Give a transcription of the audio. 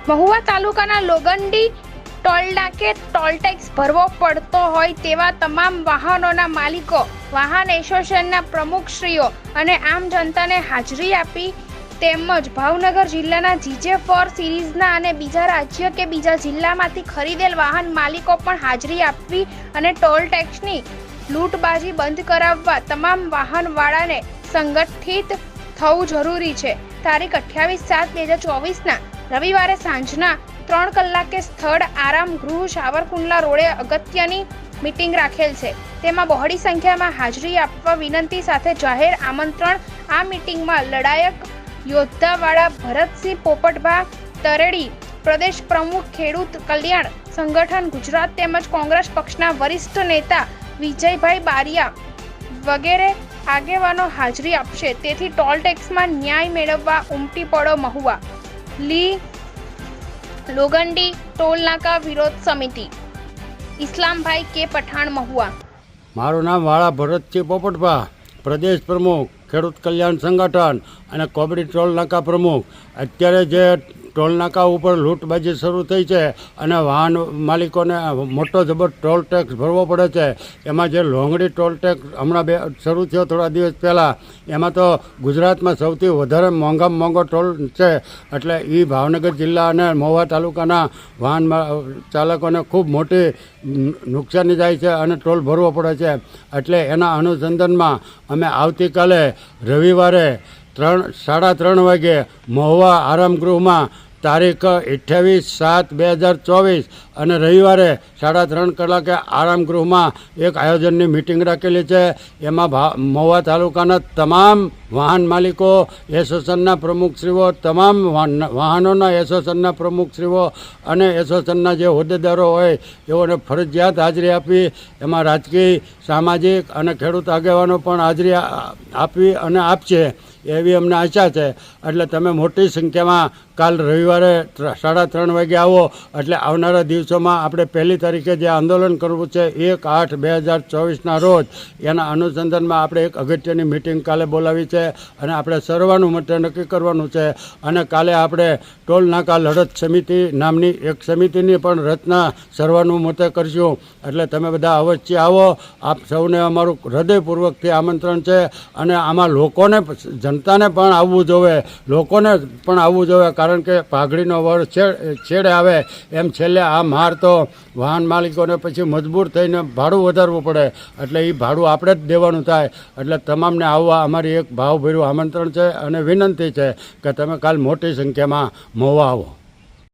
મહુવા તાલુકાના લોગંડી ટોલનાકે toll tax ભરવો પડતો હોય તેવા તમામ વાહનોના માલિકો, વાહન એસોસિએશનના પ્રમુખશ્રીઓ અને આમ જનતાને હાજરી આપી તેમજ ભાવનગર જિલ્લાના GJ4 સિરીઝના અને બીજા રાજ્ય કે બીજા જિલ્લામાંથી ખરીદેલ વાહન માલિકો પણ હાજરી આપવી અને ટોલ ટેક્સની લૂંટબાજી બંધ કરાવવા તમામ વાહનવાળાને સંગઠિત થવું જરૂરી છે। તારીખ 28/7/2024ના રવિવારે સાંજના 3 કલાકે સ્થળ આરામ ગૃહ સાવરકુંડલા રોડે અગત્યની મીટિંગ રાખેલ છે। તેમાં બહોળી સંખ્યામાં હાજરી આપવા વિનંતી સાથે જાહેર આમંત્રણ। આ મીટિંગમાં લડાયક યોદ્ધાવાળા ભરતસિંહ પોપટભા તરેડી, પ્રદેશ પ્રમુખ ખેડૂત કલ્યાણ સંગઠન ગુજરાત તેમજ કોંગ્રેસ પક્ષના વરિષ્ઠ નેતા વિજયભાઈ બારિયા વગેરે આગેવાનો હાજરી આપશે। તેથી ટોલ ટેક્સમાં ન્યાય મેળવવા ઉમટી પડો મહુવા। લોગંડી ટોલનાકા વિરોધ સમિતિ, ઇસ્લામભાઈ કે પઠાણ, મહુવા। મારું નામ વાળા ભરતસિંહ પોપટભા, પ્રદેશ પ્રમુખ ખેડૂત કલ્યાણ સંગઠન અને કોબડી ટોલનાકા પ્રમુખ। અત્યારે જે ટોલનાકા ઉપર લૂંટબાજી શરૂ થઈ છે અને વાહન માલિકોને મોટો જબર ટોલ ટેક્સ ભરવો પડે છે। એમાં જે લોંગડી ટોલ ટેક્સ હમણાં શરૂ થયો થોડા દિવસ પહેલાં, એમાં તો ગુજરાતમાં સૌથી વધારે મોંઘામાં મોંઘો ટોલ છે। એટલે એ ભાવનગર જિલ્લા અને મહુવા તાલુકાના વાહન ચાલકોને ખૂબ મોટી નુકસાની જાય છે અને ટોલ ભરવો પડે છે। એટલે એના અનુસંધાનમાં અમે આવતીકાલે રવિવારે 3:30 વાગે મહુવા આરામગૃહમાં તારીખ 28/7/2024 અને રવિવારે 3:30 કલાકે આરામગૃહમાં એક આયોજનની મિટિંગ રાખેલી છે। એમાં મહુવા તાલુકાના તમામ વાહન માલિકો એસોસિએશનના પ્રમુખશ્રીઓ, તમામ વાહનોના એસોસિએશનના પ્રમુખશ્રીઓ અને એસોસિએશનના જે હોદ્દેદારો હોય એઓને ફરજિયાત હાજરી આપી। એમાં રાજકીય, સામાજિક અને ખેડૂત આગેવાનો પણ હાજરી આપી અને આપશે એવી અમને આશા છે। એટલે તમે મોટી સંખ્યામાં કાલ રવિવારે 3:30 વાગે આવો। એટલે આવનારા દિવસોમાં આપણે 1 તારીખે જે આંદોલન કરવું છે 1/8/2024ના રોજ, એના અનુસંધાનમાં આપણે એક અગત્યની મિટિંગ કાલે બોલાવી છે અને આપણે સર્વાનુમતે નક્કી કરવાનું છે। અને કાલે આપણે ટોલ નાકા લડત સમિતિ નામની એક સમિતિની પણ રચના સર્વાનુમતે કરશું। એટલે તમે બધા અવશ્ય આવો। આપ સૌને અમારું હૃદયપૂર્વકથી આમંત્રણ છે અને આમાં લોકોને, જનતાને પણ આવવું જોવે, લોકોને પણ આવવું જોવે। કારણ કે પાઘડીનો વર છેડે આવે એમ છેલ્લે આ માર તો વાહન માલિકોને પછી મજબૂર થઈને ભાડું વધારવું પડે। એટલે એ ભાડું આપણે જ દેવાનું થાય। એટલે તમામને આવવા અમારી એક ભાવભર્યું આમંત્રણ છે અને વિનંતી છે કે તમે કાલ મોટી સંખ્યામાં મહુવા આવો।